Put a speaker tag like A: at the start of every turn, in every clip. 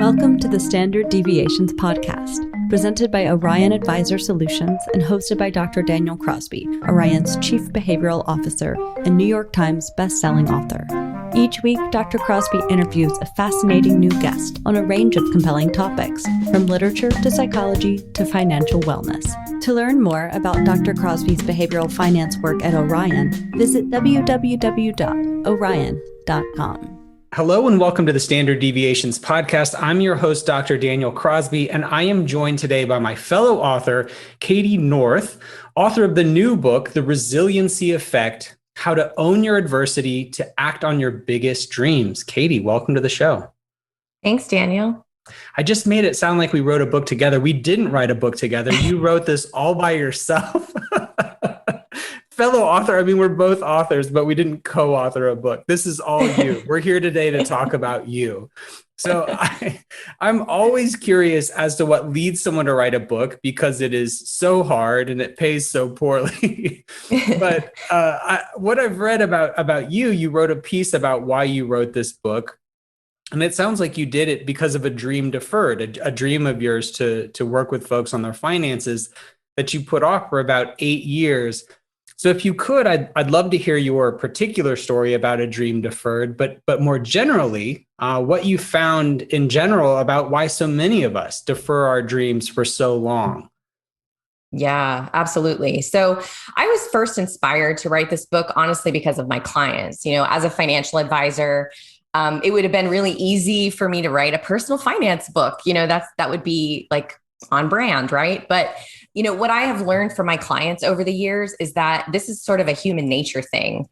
A: Welcome to the Standard Deviations podcast, presented by Orion Advisor Solutions and hosted by Dr. Daniel Crosby, Orion's Chief Behavioral Officer and New York Times best-selling author. Each week, Dr. Crosby interviews a fascinating new guest on a range of compelling topics, from literature to psychology to financial wellness. To learn more about Dr. Crosby's behavioral finance work at Orion, visit www.orion.com.
B: Hello and welcome to the Standard Deviations podcast. I'm your host, Dr. Daniel Crosby, and I am joined today by my fellow author, Cady North, author of the new book, The Resiliency Effect: How to Own Your Adversity to Act on Your Biggest Dreams. Cady, welcome to the show.
C: Thanks, Daniel.
B: I just made it sound like we wrote a book together. We didn't write a book together. You wrote this all by yourself. Fellow author, I mean, we're both authors, but we didn't co-author a book. This is all you. We're here today to talk about you. So I'm always curious as to what leads someone to write a book, because it is so hard and it pays so poorly. But what I've read about you, you wrote a piece about why you wrote this book. And it sounds like you did it because of a dream deferred, a dream of yours to work with folks on their finances that you put off for about 8 years. So if you could, I'd love to hear your particular story about a dream deferred, but more generally, what you found in general about why so many of us defer our dreams for so long.
C: Yeah, absolutely. So I was first inspired to write this book, honestly, because of my clients. You know, as a financial advisor, it would have been really easy for me to write a personal finance book. You know, that would be like on brand, right? But you know, what I have learned from my clients over the years is that this is sort of a human nature thing.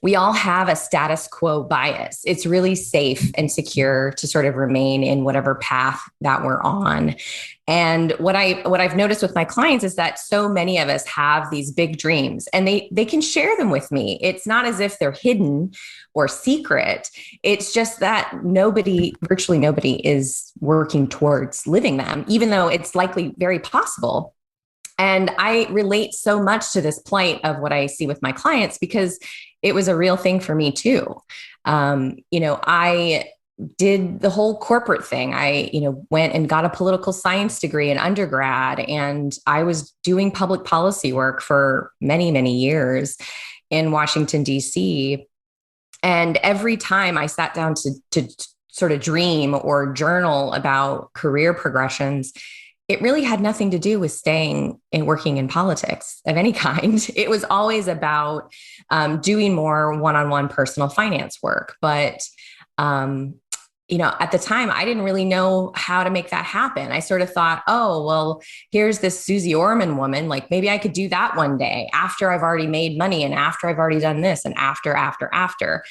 C: We all have a status quo bias. It's really safe and secure to sort of remain in whatever path that we're on. And what I've noticed with my clients is that so many of us have these big dreams, and they can share them with me. It's not as if they're hidden or secret. It's just that virtually nobody is working towards living them, even though it's likely very possible. And I relate so much to this plight of what I see with my clients, because it was a real thing for me too. I did the whole corporate thing. I, went and got a political science degree in undergrad, and I was doing public policy work for many, many years in Washington, D.C. And every time I sat down to sort of dream or journal about career progressions, it really had nothing to do with staying and working in politics of any kind. It was always about doing more one-on-one personal finance work. But, at the time, I didn't really know how to make that happen. I sort of thought, oh, well, here's this Susie Orman woman. Like, maybe I could do that one day after I've already made money and after I've already done this and after.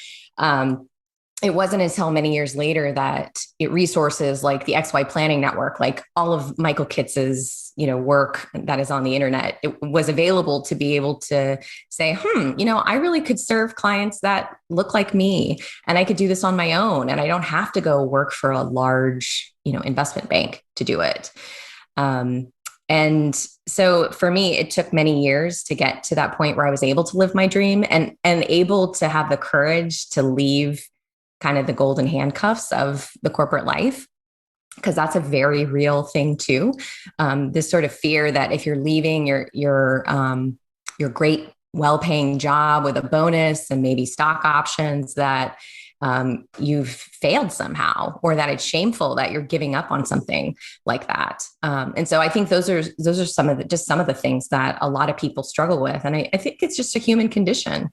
C: It wasn't until many years later that resources like the XY Planning Network, like all of Michael Kitz's, work that is on the internet, it was available to be able to say, I really could serve clients that look like me, and I could do this on my own, and I don't have to go work for a large, investment bank to do it. And so for me, it took many years to get to that point where I was able to live my dream and able to have the courage to leave kind of the golden handcuffs of the corporate life, because that's a very real thing too. This sort of fear that if you're leaving your great, well-paying job with a bonus and maybe stock options, that you've failed somehow, or that it's shameful that you're giving up on something like that. And so I think those are some of the things that a lot of people struggle with, and I think it's just a human condition.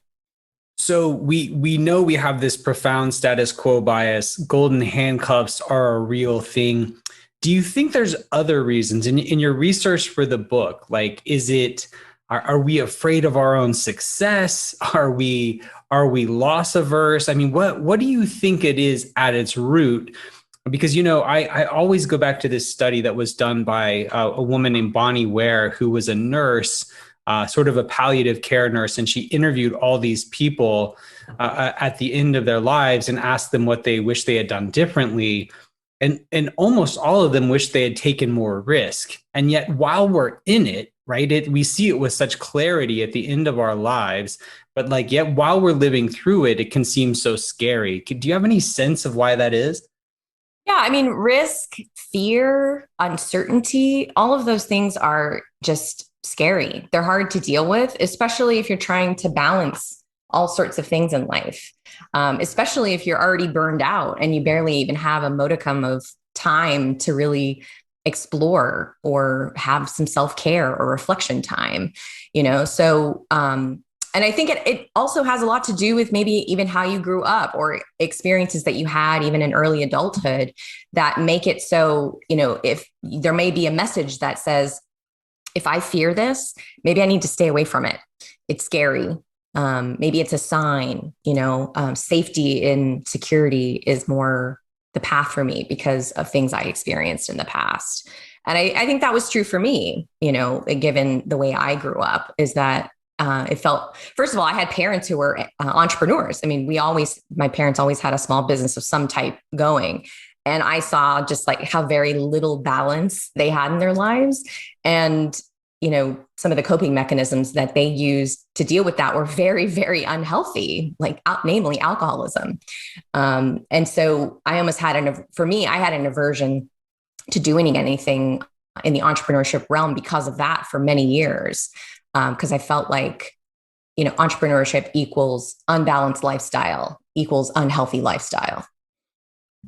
B: So we know we have this profound status quo bias. Golden handcuffs are a real thing. Do you think there's other reasons in your research for the book? Like, are we afraid of our own success? Are we loss averse? I mean, what do you think it is at its root? Because, I always go back to this study that was done by a woman named Bonnie Ware, who was a nurse, sort of a palliative care nurse. And she interviewed all these people at the end of their lives and asked them what they wish they had done differently. And almost all of them wish they had taken more risk. And yet while we're in it, right, we see it with such clarity at the end of our lives. But yet while we're living through it, it can seem so scary. Do you have any sense of why that is?
C: Yeah, I mean, risk, fear, uncertainty, all of those things are just scary. They're hard to deal with, especially if you're trying to balance all sorts of things in life, especially if you're already burned out and you barely even have a modicum of time to really explore or have some self-care or reflection time, So, and I think it also has a lot to do with maybe even how you grew up or experiences that you had even in early adulthood that make it so, if there may be a message that says, if I fear this, maybe I need to stay away from it. It's scary. Maybe it's a sign, safety and security is more the path for me because of things I experienced in the past. And I think that was true for me, given the way I grew up, is that it felt, first of all, I had parents who were entrepreneurs. I mean, my parents always had a small business of some type going. And I saw just like how very little balance they had in their lives. And, some of the coping mechanisms that they used to deal with that were very, very unhealthy, like namely alcoholism. And so I almost had I had an aversion to doing anything in the entrepreneurship realm because of that for many years. Because I felt like, entrepreneurship equals unbalanced lifestyle equals unhealthy lifestyle.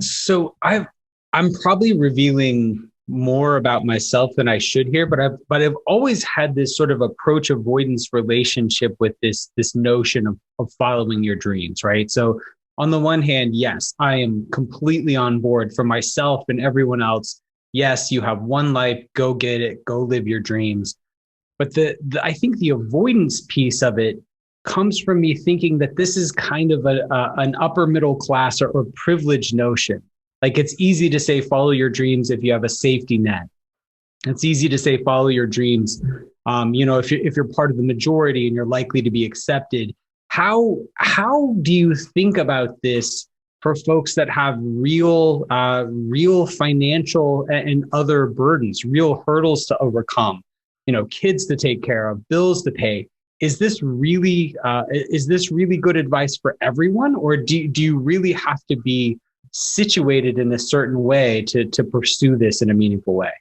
B: So I'm probably revealing more about myself than I should here, but I've always had this sort of approach avoidance relationship with this notion of following your dreams, right? So on the one hand, yes, I am completely on board for myself and everyone else. Yes, you have one life, go get it, go live your dreams. But I think the avoidance piece of it comes from me thinking that this is kind of an upper middle class or privileged notion. Like it's easy to say, follow your dreams if you have a safety net. It's easy to say, follow your dreams. If you're part of the majority and you're likely to be accepted. How do you think about this for folks that have real financial and other burdens, real hurdles to overcome? Kids to take care of, bills to pay. Is this really good advice for everyone, or do you really have to be situated in a certain way to pursue this in a meaningful way?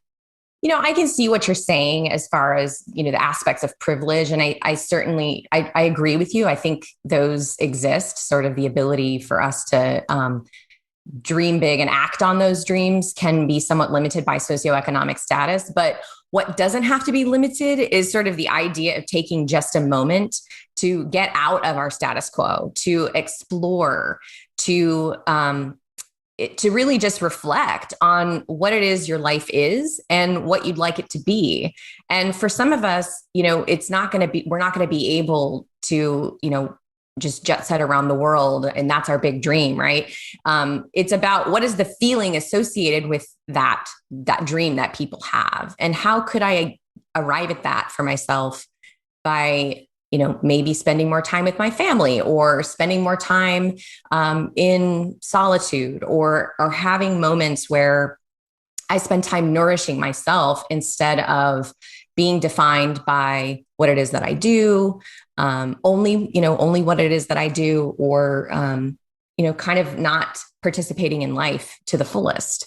C: I can see what you're saying as far as, the aspects of privilege. And I certainly agree with you. I think those exist, sort of the ability for us to dream big and act on those dreams can be somewhat limited by socioeconomic status. But what doesn't have to be limited is sort of the idea of taking just a moment to get out of our status quo, to explore, to really just reflect on what it is your life is and what you'd like it to be. And for some of us, we're not going to be able to, just jet set around the world. And that's our big dream, right? It's about what is the feeling associated with that dream that people have, and how could I arrive at that for myself by, maybe spending more time with my family, or spending more time in solitude, or having moments where I spend time nourishing myself instead of being defined by what it is that I do, only what it is that I do, or, kind of not participating in life to the fullest.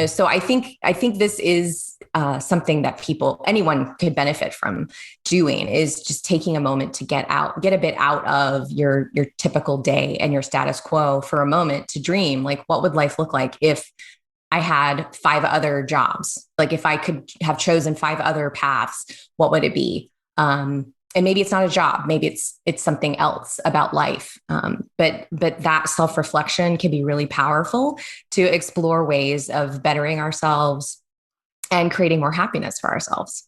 C: So I think this is something that anyone could benefit from doing, is just taking a moment to get a bit out of your typical day and your status quo for a moment to dream, like, what would life look like if I had 5 other jobs? Like if I could have chosen 5 other paths, what would it be? And maybe it's not a job, maybe it's something else about life. But that self-reflection can be really powerful to explore ways of bettering ourselves and creating more happiness for ourselves.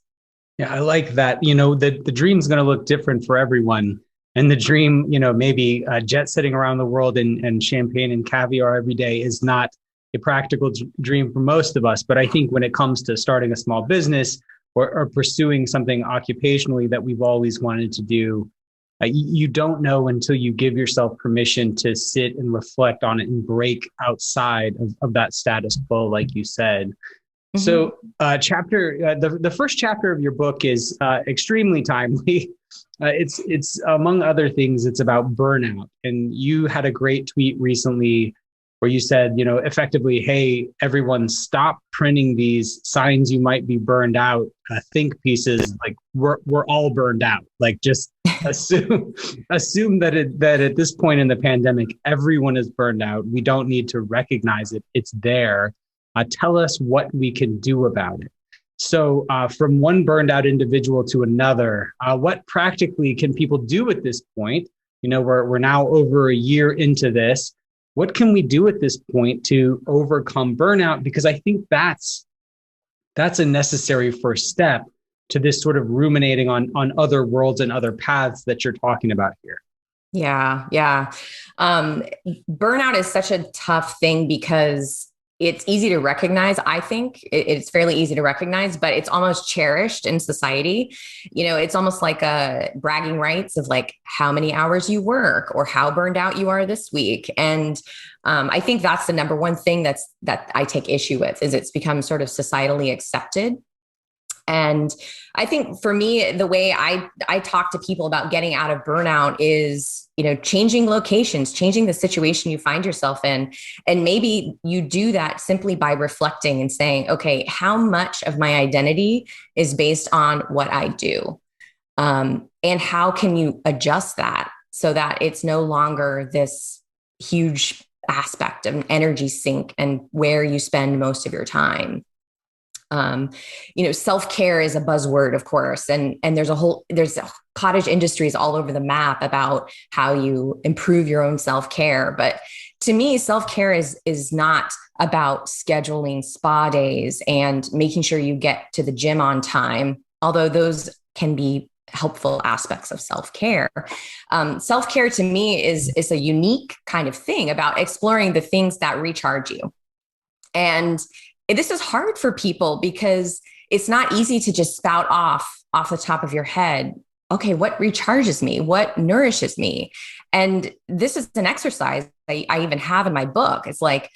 B: Yeah, I like that. The dream's going to look different for everyone. And the dream, maybe jet setting around the world and champagne and caviar every day is not a practical dream for most of us. But I think when it comes to starting a small business or pursuing something occupationally that we've always wanted to do, you don't know until you give yourself permission to sit and reflect on it and break outside of that status quo, like you said. Mm-hmm. So the first chapter of your book is extremely timely. It's among other things, it's about burnout. And you had a great tweet recently where you said, effectively, hey, everyone stop printing these signs you might be burned out, think pieces, like we're all burned out. Like just assume that at this point in the pandemic, everyone is burned out. We don't need to recognize it. It's there. Tell us what we can do about it. So from one burned out individual to another, what practically can people do at this point? We're now over a year into this. What can we do at this point to overcome burnout? Because I think that's a necessary first step to this sort of ruminating on other worlds and other paths that you're talking about here.
C: Yeah. Yeah. Burnout is such a tough thing because it's easy to recognize. I think it's fairly easy to recognize, but it's almost cherished in society. It's almost like a bragging rights of like how many hours you work or how burned out you are this week. And I think that's the number one thing that I take issue with is it's become sort of societally accepted. And I think for me, the way I talk to people about getting out of burnout is, changing locations, changing the situation you find yourself in. And maybe you do that simply by reflecting and saying, okay, how much of my identity is based on what I do? And how can you adjust that so that it's no longer this huge aspect of an energy sink and where you spend most of your time? Self-care is a buzzword, of course, and there's cottage industries all over the map about how you improve your own self-care. But to me, self-care is not about scheduling spa days and making sure you get to the gym on time, although those can be helpful aspects of self-care. Self-care to me is a unique kind of thing about exploring the things that recharge you. And this is hard for people because it's not easy to just spout off the top of your head. Okay, what recharges me? What nourishes me? And this is an exercise I even have in my book. It's like,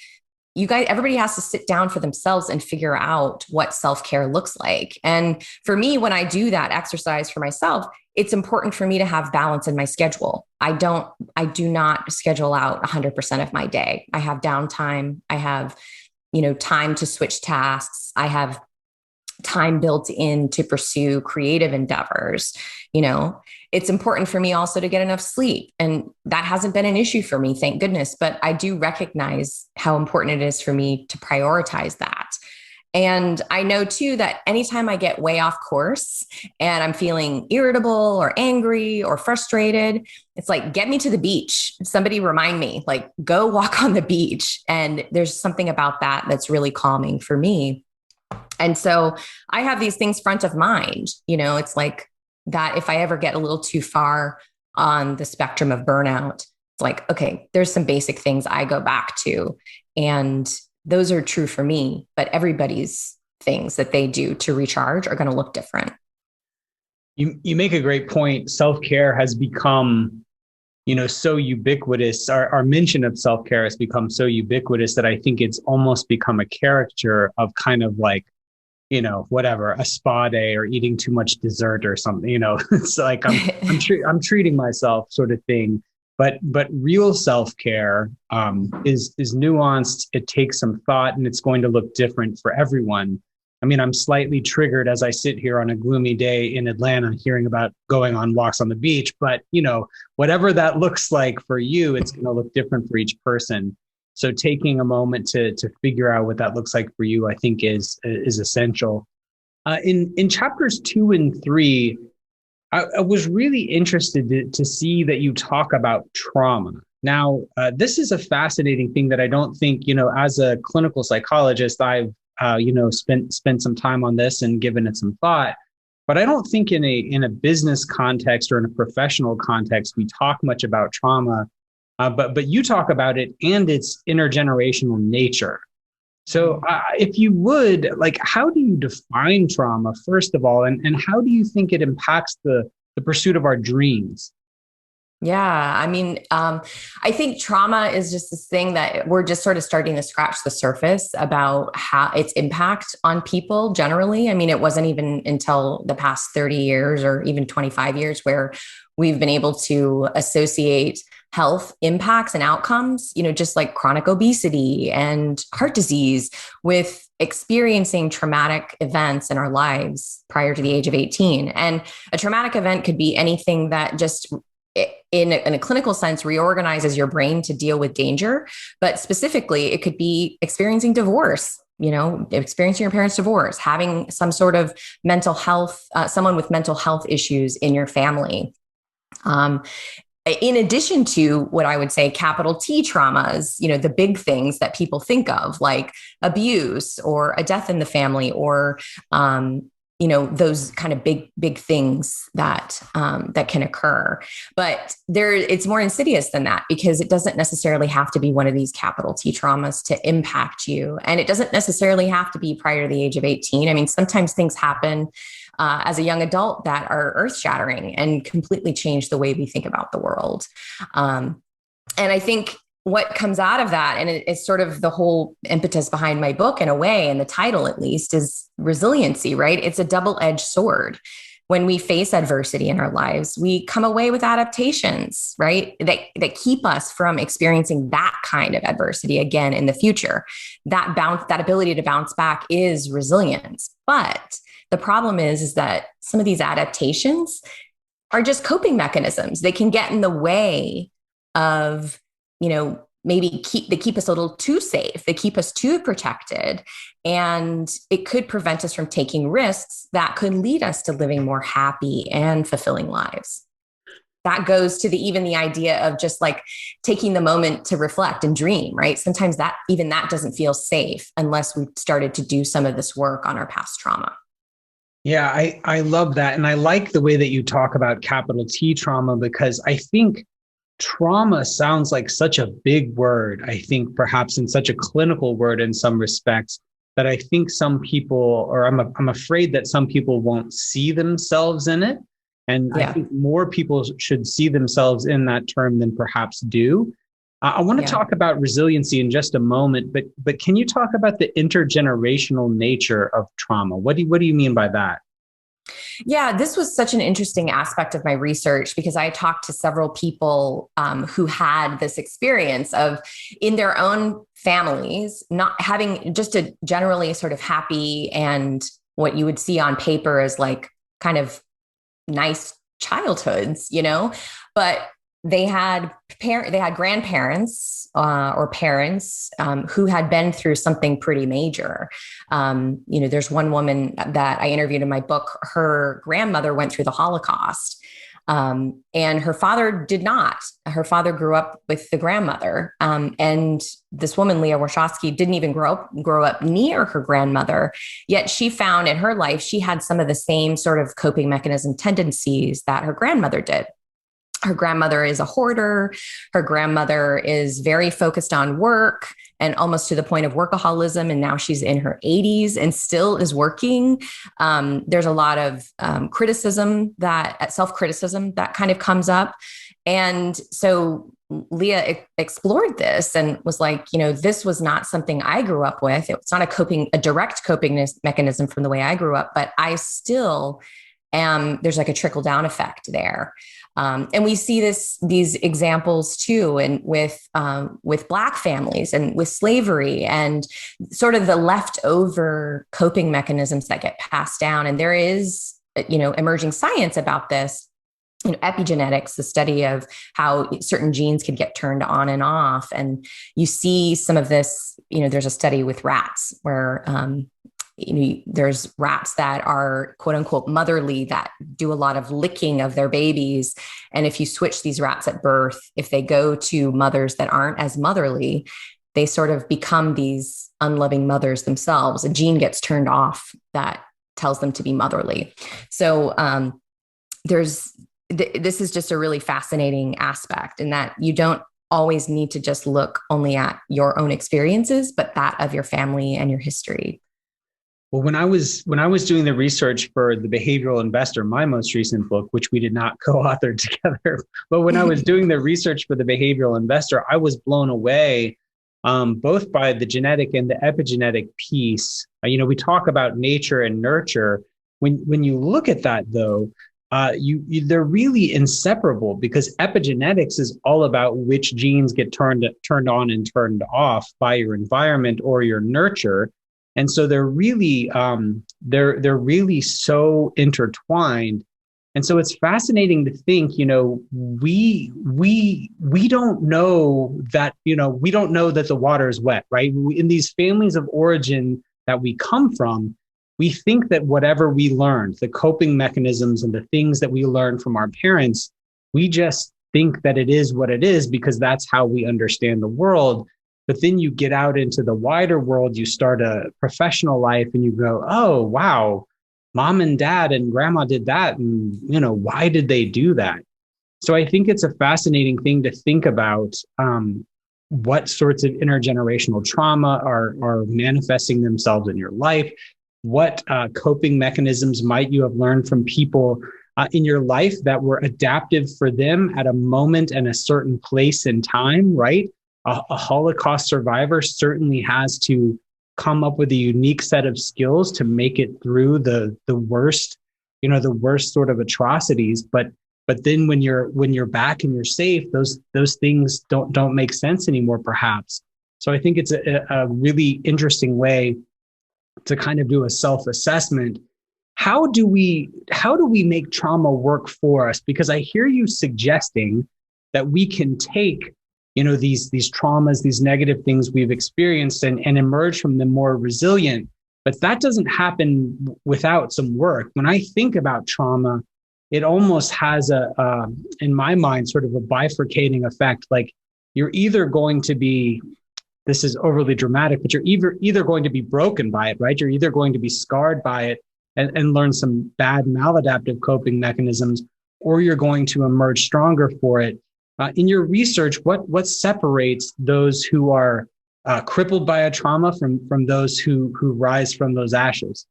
C: everybody has to sit down for themselves and figure out what self-care looks like. And for me, when I do that exercise for myself, it's important for me to have balance in my schedule. I do not schedule out 100% of my day. I have downtime. I have time to switch tasks. I have time built in to pursue creative endeavors. It's important for me also to get enough sleep. And that hasn't been an issue for me, thank goodness. But I do recognize how important it is for me to prioritize that. And I know too, that anytime I get way off course and I'm feeling irritable or angry or frustrated, it's like, get me to the beach. Somebody remind me, like, go walk on the beach. And there's something about that that's really calming for me. And so I have these things front of mind, it's like that if I ever get a little too far on the spectrum of burnout, it's like, okay, there's some basic things I go back to. And those are true for me, but everybody's things that they do to recharge are going to look different.
B: You make a great point. Self-care has become, so ubiquitous. Our mention of self-care has become so ubiquitous that I think it's almost become a caricature of kind of like, whatever, a spa day or eating too much dessert or something. It's like I'm treating myself sort of thing. But real self-care is nuanced. It takes some thought, and it's going to look different for everyone. I mean, I'm slightly triggered as I sit here on a gloomy day in Atlanta, hearing about going on walks on the beach. But whatever that looks like for you, it's going to look different for each person. So taking a moment to figure out what that looks like for you, I think is essential. In chapters 2 and 3. I was really interested to see that you talk about trauma. Now, this is a fascinating thing that I don't think, as a clinical psychologist, I've, spent some time on this and given it some thought. But I don't think in a business context or in a professional context, we talk much about trauma. But you talk about it and its intergenerational nature. So if you would, like, how do you define trauma, first of all, and how do you think it impacts the pursuit of our dreams?
C: Yeah. I mean, I think trauma is just this thing that we're just sort of starting to scratch the surface about how its impact on people generally. I mean, it wasn't even until the past 30 years or even 25 years where we've been able to associate health impacts and outcomes, just like chronic obesity and heart disease, with experiencing traumatic events in our lives prior to the age of 18. And a traumatic event could be anything that just in a clinical sense reorganizes your brain to deal with danger. But specifically, it could be experiencing divorce, experiencing your parents' divorce, having some sort of mental health, someone with mental health issues in your family. In addition to what I would say capital T traumas, the big things that people think of, like abuse or a death in the family, or those kind of big things that can occur. But it's more insidious than that, because it doesn't necessarily have to be one of these capital T traumas to impact you. And it doesn't necessarily have to be prior to the age of 18. I mean, sometimes things happen as a young adult that are earth-shattering and completely change the way we think about the world. And I think what comes out of that, and it's sort of the whole impetus behind my book in a way, and the title at least, is resiliency, right? It's a double-edged sword. When we face adversity in our lives, we come away with adaptations, right? That keep us from experiencing that kind of adversity again in the future. That ability to bounce back is resilience. But the problem is that some of these adaptations are just coping mechanisms. They can get in the way of, maybe they keep us a little too safe. They keep us too protected. And it could prevent us from taking risks that could lead us to living more happy and fulfilling lives. That goes to even the idea of just like taking the moment to reflect and dream, right? Sometimes that doesn't feel safe unless we've started to do some of this work on our past trauma.
B: Yeah, I love that. And I like the way that you talk about capital T trauma, because I think trauma sounds like such a big word. I think perhaps in such a clinical word in some respects, that I think some people, or I'm afraid that some people won't see themselves in it. And I think more people should see themselves in that term than perhaps do. I want to talk about resiliency in just a moment, but can you talk about the intergenerational nature of trauma? What do you mean by that?
C: Yeah, this was such an interesting aspect of my research, because I talked to several people who had this experience of, in their own families, not having just a generally sort of happy and what you would see on paper as like kind of nice childhoods, but they had grandparents or parents who had been through something pretty major. There's one woman that I interviewed in my book. Her grandmother went through the Holocaust, and her father did not. Her father grew up with the grandmother, and this woman, Leah Warshawski, didn't even grow up near her grandmother. Yet she found in her life she had some of the same sort of coping mechanism tendencies that her grandmother did. Her grandmother is a hoarder. Her grandmother is very focused on work, and almost to the point of workaholism. And now she's in her 80s and still is working. There's a lot of self-criticism that kind of comes up. And so Leah explored this and was like, this was not something I grew up with. It's not a direct coping mechanism from the way I grew up, but I still am. There's like a trickle down effect there. And we see these examples too, and with Black families and with slavery and sort of the leftover coping mechanisms that get passed down. And there is, emerging science about this. Epigenetics, the study of how certain genes could get turned on and off. And you see some of this, there's a study with rats where, there's rats that are quote unquote motherly, that do a lot of licking of their babies. And if you switch these rats at birth, if they go to mothers that aren't as motherly, they sort of become these unloving mothers themselves. A gene gets turned off that tells them to be motherly. So this is just a really fascinating aspect, in that you don't always need to just look only at your own experiences, but that of your family and your history.
B: Well, when I was doing the research for The Behavioral Investor, my most recent book, which we did not co-author together, but when I was doing the research for The Behavioral Investor, I was blown away both by the genetic and the epigenetic piece. We talk about nature and nurture. When you look at that, though, they're really inseparable, because epigenetics is all about which genes get turned on and turned off by your environment or your nurture. And so they're really they're really so intertwined. And so it's fascinating to think, we don't know that, we don't know that the water is wet, right? In these families of origin that we come from, we think that whatever we learned, the coping mechanisms and the things that we learned from our parents, we just think that it is what it is because that's how we understand the world. But then you get out into the wider world, you start a professional life and you go, oh, wow, mom and dad and grandma did that. And, why did they do that? So I think it's a fascinating thing to think about what sorts of intergenerational trauma are manifesting themselves in your life. What coping mechanisms might you have learned from people in your life that were adaptive for them at a moment and a certain place in time, right? A Holocaust survivor certainly has to come up with a unique set of skills to make it through the worst, the worst sort of atrocities. But then when you're back and you're safe, those things don't make sense anymore, perhaps. So I think it's a really interesting way to kind of do a self-assessment. How do we make trauma work for us? Because I hear you suggesting that we can take, these traumas, these negative things we've experienced and emerge from them more resilient. But that doesn't happen without some work. When I think about trauma, it almost has in my mind, sort of a bifurcating effect. Like you're either going to be, this is overly dramatic, but you're either going to be broken by it, right? You're either going to be scarred by it and learn some bad maladaptive coping mechanisms, or you're going to emerge stronger for it. In your research, what separates those who are crippled by a trauma from those who rise from those ashes?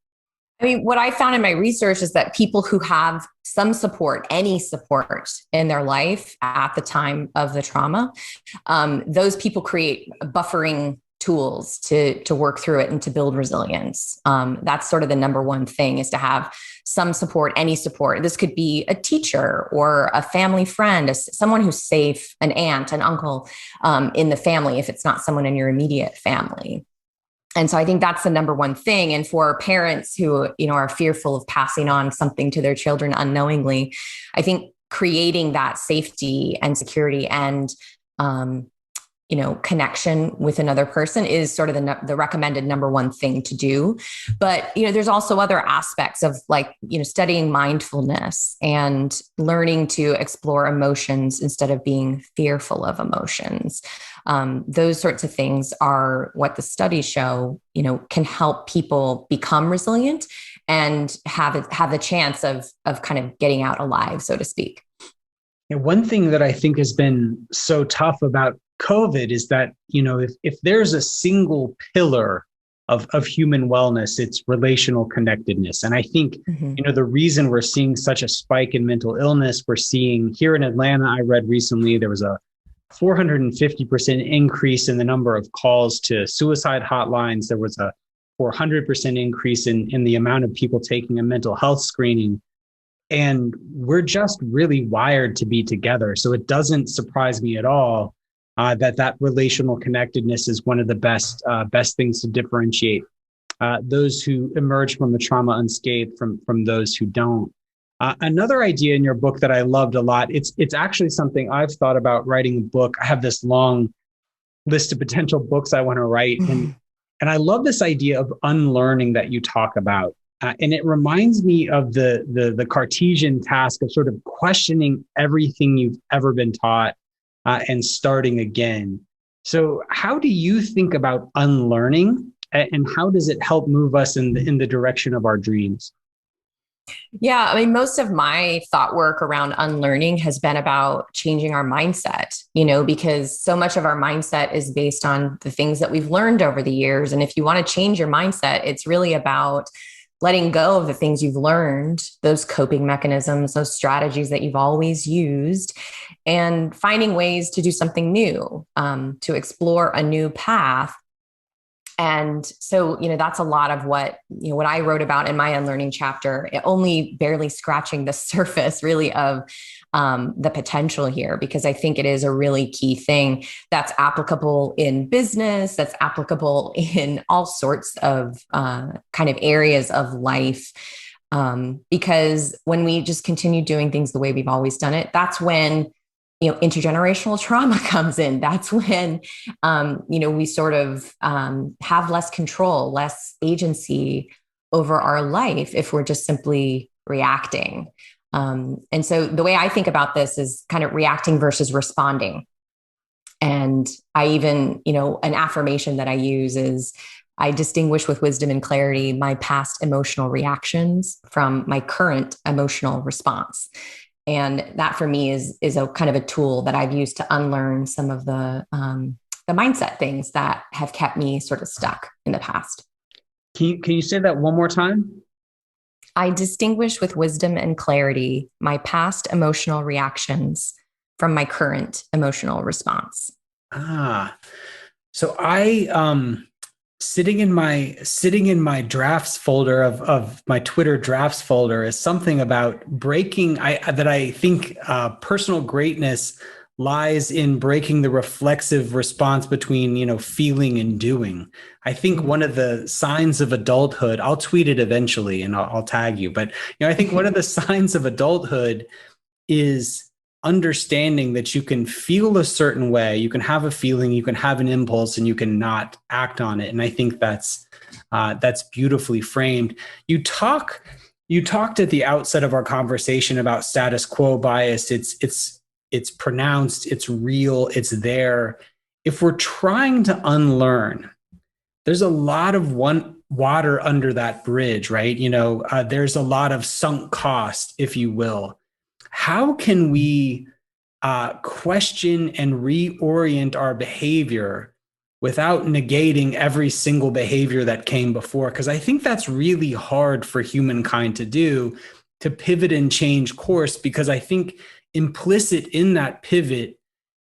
C: I mean, what I found in my research is that people who have some support, any support in their life at the time of the trauma, those people create buffering tools to work through it and to build resilience. That's sort of the number one thing, is to have some support, any support. This could be a teacher or a family friend, someone who's safe, an aunt, an uncle in the family, if it's not someone in your immediate family. And so I think that's the number one thing. And for parents who, are fearful of passing on something to their children unknowingly, I think creating that safety and security and, connection with another person is sort of the recommended number one thing to do. But, there's also other aspects of studying mindfulness and learning to explore emotions instead of being fearful of emotions. Those sorts of things are what the studies show, can help people become resilient and have the chance of kind of getting out alive, so to speak.
B: And one thing that I think has been so tough about COVID is that, if there's a single pillar of human wellness, it's relational connectedness. And I think, the reason we're seeing such a spike in mental illness, we're seeing here in Atlanta, I read recently, there was a 450% increase in the number of calls to suicide hotlines. There was a 400% increase in the amount of people taking a mental health screening. And we're just really wired to be together. So it doesn't surprise me at all that relational connectedness is one of the best things to differentiate those who emerge from the trauma unscathed from those who don't. Another idea in your book that I loved a lot, it's actually something I've thought about writing a book. I have this long list of potential books I want to write. And I love this idea of unlearning that you talk about. And it reminds me of the Cartesian task of sort of questioning everything you've ever been taught and starting again. So how do you think about unlearning, and how does it help move us in the direction of our dreams?
C: Yeah, I mean, most of my thought work around unlearning has been about changing our mindset, because so much of our mindset is based on the things that we've learned over the years. And if you want to change your mindset, it's really about letting go of the things you've learned, those coping mechanisms, those strategies that you've always used, and finding ways to do something new, to explore a new path. And so, that's a lot of what I wrote about in my unlearning chapter, only barely scratching the surface really of the potential here, because I think it is a really key thing that's applicable in business, that's applicable in all sorts of kind of areas of life. Because when we just continue doing things the way we've always done it, that's when intergenerational trauma comes in. That's when, we sort of have less control, less agency over our life if we're just simply reacting. And so the way I think about this is kind of reacting versus responding. And I even, an affirmation that I use is, I distinguish with wisdom and clarity my past emotional reactions from my current emotional response. And that for me is a kind of a tool that I've used to unlearn some of the mindset things that have kept me sort of stuck in the past.
B: Can you say that one more time?
C: I distinguish with wisdom and clarity my past emotional reactions from my current emotional response.
B: So I sitting in my drafts folder of my Twitter drafts folder is something about breaking. That I think personal greatness lies in breaking the reflexive response between feeling and doing. I think one of the signs of adulthood, I'll tweet it eventually and I'll tag you, but I think one of the signs of adulthood is understanding that you can feel a certain way, you can have a feeling, you can have an impulse, and you can not act on it. And I think that's beautifully framed. You talked at the outset of our conversation about status quo bias. It's pronounced, it's real, it's there. If we're trying to unlearn, there's a lot of water under that bridge, right? There's a lot of sunk cost, if you will. How can we question and reorient our behavior without negating every single behavior that came before? Because I think that's really hard for humankind to do, to pivot and change course, because I think implicit in that pivot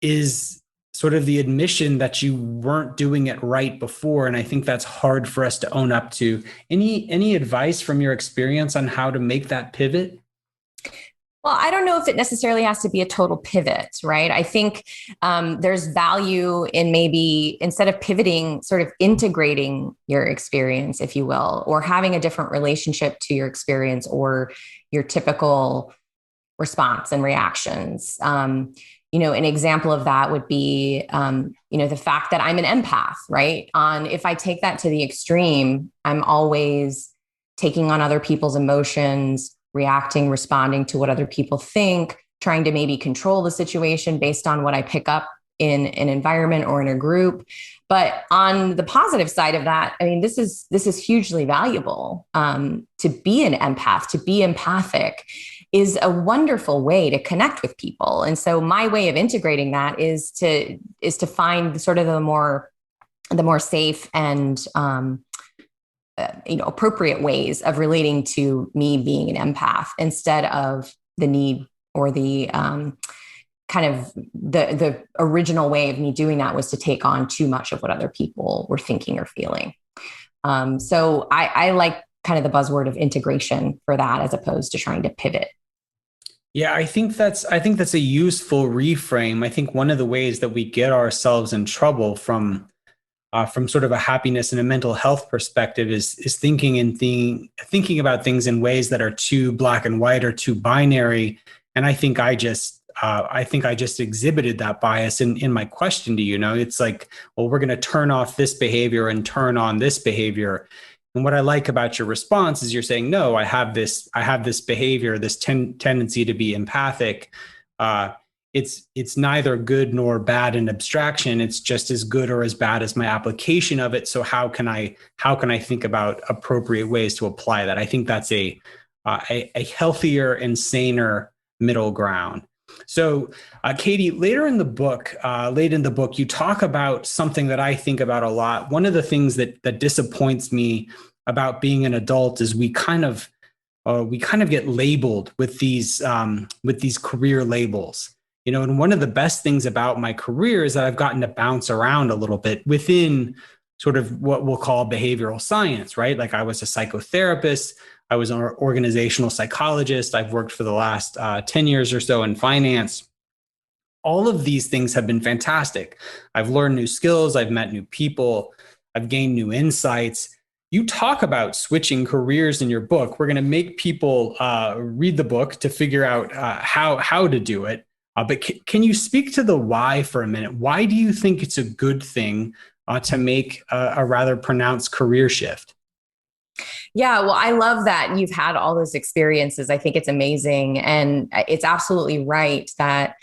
B: is sort of the admission that you weren't doing it right before. And I think that's hard for us to own up to. Any advice from your experience on how to make that pivot?
C: Well, I don't know if it necessarily has to be a total pivot, right? I think there's value in maybe instead of pivoting, sort of integrating your experience, if you will, or having a different relationship to your experience or your typical response and reactions. An example of that would be, the fact that I'm an empath, right? If I take that to the extreme, I'm always taking on other people's emotions, reacting, responding to what other people think, trying to maybe control the situation based on what I pick up in an environment or in a group. But on the positive side of that, I mean, this is hugely valuable. To be an empath, to be empathic is a wonderful way to connect with people. And so my way of integrating that is to find sort of the more safe and appropriate ways of relating to me being an empath, instead of the need or the kind of the original way of me doing that was to take on too much of what other people were thinking or feeling. So I like kind of the buzzword of integration for that, as opposed to trying to pivot.
B: Yeah, I think that's a useful reframe. I think one of the ways that we get ourselves in trouble from sort of a happiness and a mental health perspective is thinking about things in ways that are too black and white or too binary. And I think I just exhibited that bias in my question to you. It's like, well, we're going to turn off this behavior and turn on this behavior. And what I like about your response is you're saying, no, I have this behavior, this tendency to be empathic. It's neither good nor bad in abstraction. It's just as good or as bad as my application of it. So how can I think about appropriate ways to apply that? I think that's a healthier and saner middle ground. So, Cady, late in the book, you talk about something that I think about a lot. One of the things that disappoints me about being an adult is we kind of get labeled with these career labels. And one of the best things about my career is that I've gotten to bounce around a little bit within sort of what we'll call behavioral science, right? Like I was a psychotherapist, I was an organizational psychologist, I've worked for the last 10 years or so in finance. All of these things have been fantastic. I've learned new skills, I've met new people, I've gained new insights. You talk about switching careers in your book. We're going to make people read the book to figure out how to do it. But can you speak to the why for a minute? Why do you think it's a good thing to make a rather pronounced career shift?
C: Yeah, well, I love that you've had all those experiences. I think it's amazing. And it's absolutely right that,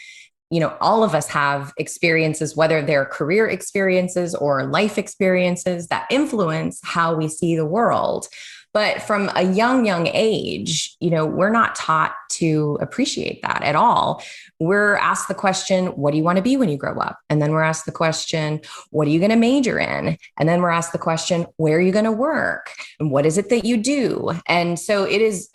C: all of us have experiences, whether they're career experiences or life experiences that influence how we see the world. But from a young age, we're not taught to appreciate that at all. We're asked the question, what do you want to be when you grow up? And then we're asked the question, what are you going to major in? And then we're asked the question, where are you going to work? And what is it that you do? And so it's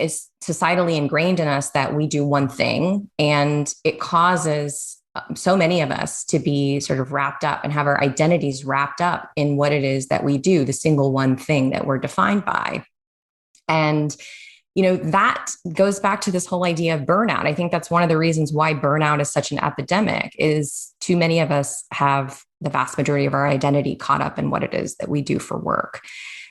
C: societally ingrained in us that we do one thing, and it causes so many of us to be sort of wrapped up and have our identities wrapped up in what it is that we do, the single one thing that we're defined by. And, that goes back to this whole idea of burnout. I think that's one of the reasons why burnout is such an epidemic is too many of us have the vast majority of our identity caught up in what it is that we do for work.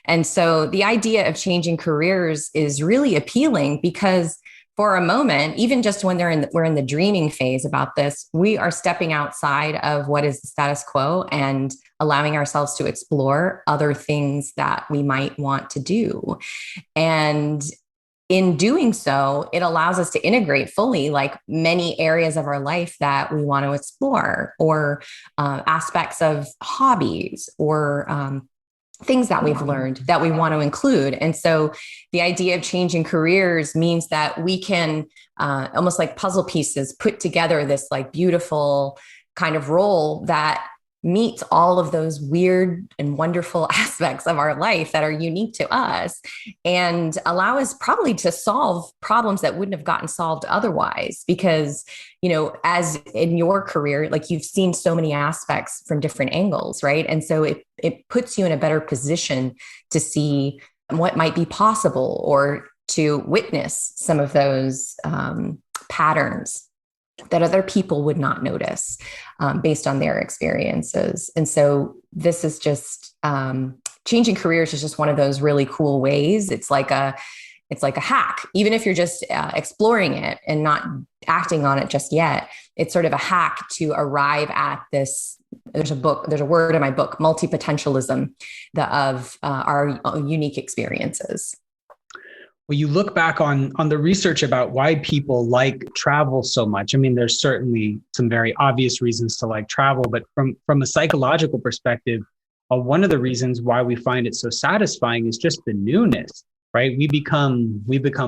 C: And so the idea of changing careers is really appealing because for a moment, even just when we're in the dreaming phase about this, we are stepping outside of what is the status quo and allowing ourselves to explore other things that we might want to do. And in doing so, it allows us to integrate fully like many areas of our life that we want to explore, or aspects of hobbies, or things that we've learned that we want to include. And so the idea of changing careers means that we can almost like puzzle pieces put together this like beautiful kind of role that meets all of those weird and wonderful aspects of our life that are unique to us, and allow us probably to solve problems that wouldn't have gotten solved otherwise. Because, as in your career, like you've seen so many aspects from different angles, right? And so it puts you in a better position to see what might be possible, or to witness some of those patterns that other people would not notice based on their experiences. And so this is just changing careers is just one of those really cool ways. It's like a hack, even if you're just exploring it and not acting on it just yet. It's sort of a hack to arrive at this. There's a word in my book, multi-potentialism, of our unique experiences.
B: Well, you look back on the research about why people like travel so much. I mean, there's certainly some very obvious reasons to like travel, but from a psychological perspective, one of the reasons why we find it so satisfying is just the newness, right? We become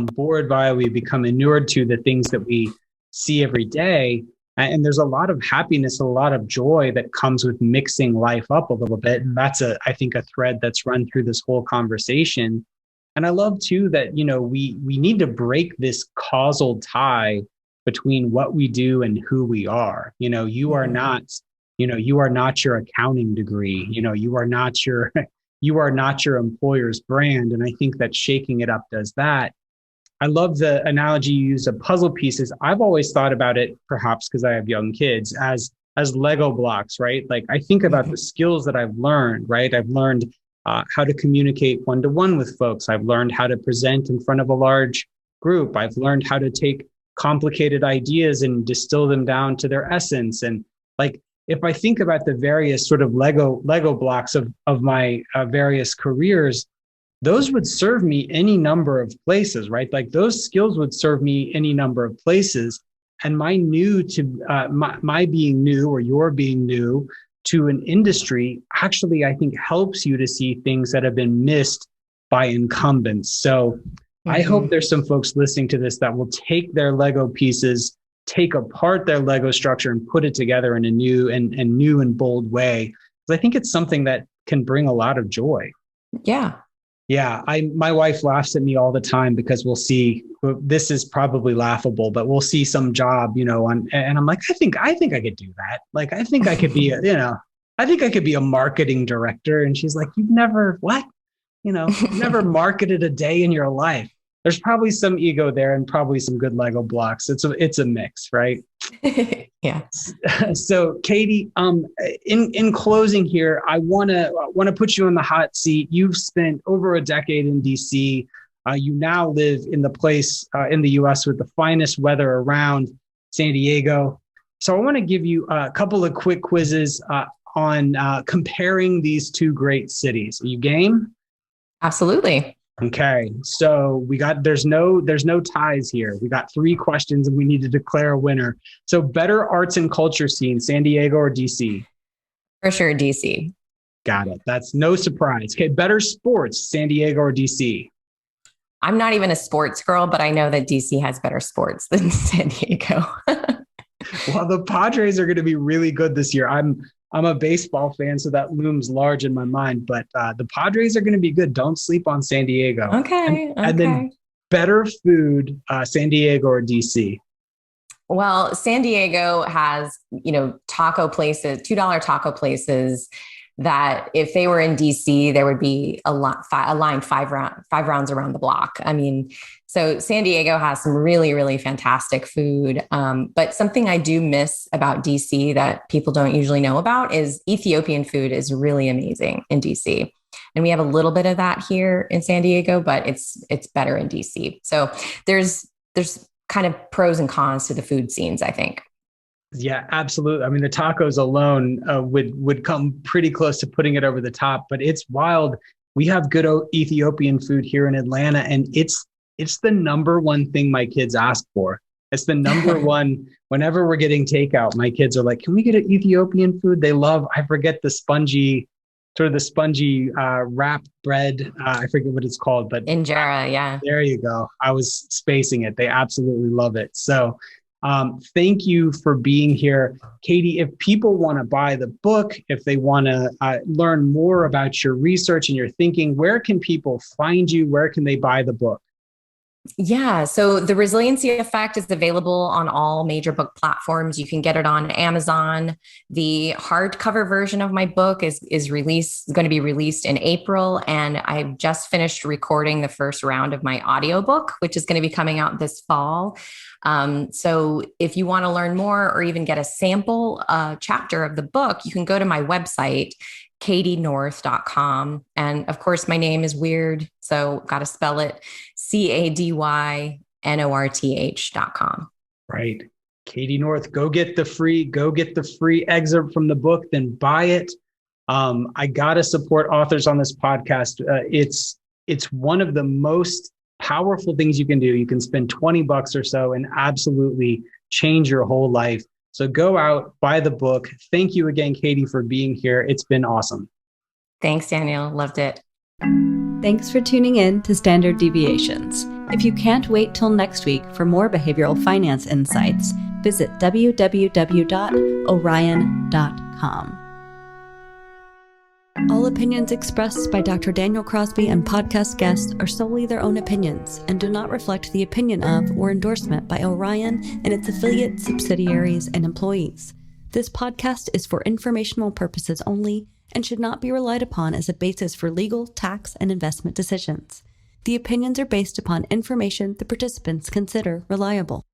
B: bored by it. We become inured to the things that we see every day. And there's a lot of happiness, a lot of joy that comes with mixing life up a little bit. And that's I think a thread that's run through this whole conversation. And I love too that, we need to break this causal tie between what we do and who we are. You are not your accounting degree. You are not your employer's brand. And I think that shaking it up does that. I love the analogy you use of puzzle pieces. I've always thought about it, perhaps because I have young kids, as Lego blocks, right? Like I think about the skills that I've learned, right? I've learned how to communicate one-to-one with folks. I've learned how to present in front of a large group. I've learned how to take complicated ideas and distill them down to their essence. And like, if I think about the various sort of Lego blocks of my various careers, those would serve me any number of places, right? Like those skills would serve me any number of places. And my being new, or your being new to an industry, actually, I think helps you to see things that have been missed by incumbents. So I hope there's some folks listening to this that will take their Lego pieces, take apart their Lego structure and put it together in a new and bold way. Because I think it's something that can bring a lot of joy.
C: Yeah.
B: Yeah. My wife laughs at me all the time because we'll see, this is probably laughable, but we'll see some job, and I'm like, I think I could do that. Like, I think I could be, I I think I could be a marketing director. And she's like, you've never, what? You've never marketed a day in your life. There's probably some ego there and probably some good Lego blocks. It's a mix, right?
C: Yeah.
B: So Cady, in closing here, I want to put you on the hot seat. You've spent over a decade in DC. You now live in the place in the US with the finest weather around, San Diego. So I want to give you a couple of quick quizzes on comparing these two great cities. Are you game?
C: Absolutely.
B: Okay, so there's no ties here. We got 3 questions and we need to declare a winner. So better arts and culture scene, San Diego or DC?
C: For sure, DC.
B: Got it. That's no surprise. Okay, better sports, San Diego or DC?
C: I'm not even a sports girl, but I know that DC has better sports than San Diego.
B: Well, the Padres are going to be really good this year. I'm a baseball fan, so that looms large in my mind. But the Padres are going to be good. Don't sleep on San Diego.
C: Okay.
B: And then better food, San Diego or DC?
C: Well, San Diego has, taco places, $2 taco places that if they were in DC, there would be a line five rounds around the block. I mean, so San Diego has some really, really fantastic food. But something I do miss about DC that people don't usually know about is Ethiopian food is really amazing in DC. And we have a little bit of that here in San Diego, but it's better in DC. So there's kind of pros and cons to the food scenes, I think.
B: Yeah, absolutely. I mean, the tacos alone would come pretty close to putting it over the top, but it's wild. We have good Ethiopian food here in Atlanta, and it's the number one thing my kids ask for. It's the number one. Whenever we're getting takeout, my kids are like, "Can we get an Ethiopian food?" They love. I forget the spongy wrapped bread. I forget what it's called, but
C: injera. Yeah,
B: there you go. I was spacing it. They absolutely love it. So. Thank you for being here. Cady, if people want to buy the book, if they want to learn more about your research and your thinking, where can people find you? Where can they buy the book?
C: Yeah. So the Resiliency Effect is available on all major book platforms. You can get it on Amazon. The hardcover version of my book is going to be released in April. And I've just finished recording the first round of my audiobook, which is going to be coming out this fall. So if you want to learn more or even get a sample chapter of the book, you can go to my website, cadynorth.com. And of course, my name is weird, so got to spell it CADYNORTH.com.
B: Right. Cady North, go get the free excerpt from the book, then buy it. I got to support authors on this podcast. It's one of the most powerful things you can do. You can spend $20 or so and absolutely change your whole life. So go out, buy the book. Thank you again, Cady, for being here. It's been awesome.
C: Thanks, Daniel. Loved it.
A: Thanks for tuning in to Standard Deviations. If you can't wait till next week for more behavioral finance insights, visit www.orion.com. All opinions expressed by Dr. Daniel Crosby and podcast guests are solely their own opinions and do not reflect the opinion of or endorsement by Orion and its affiliates, subsidiaries, and employees. This podcast is for informational purposes only and should not be relied upon as a basis for legal, tax, and investment decisions. The opinions are based upon information the participants consider reliable.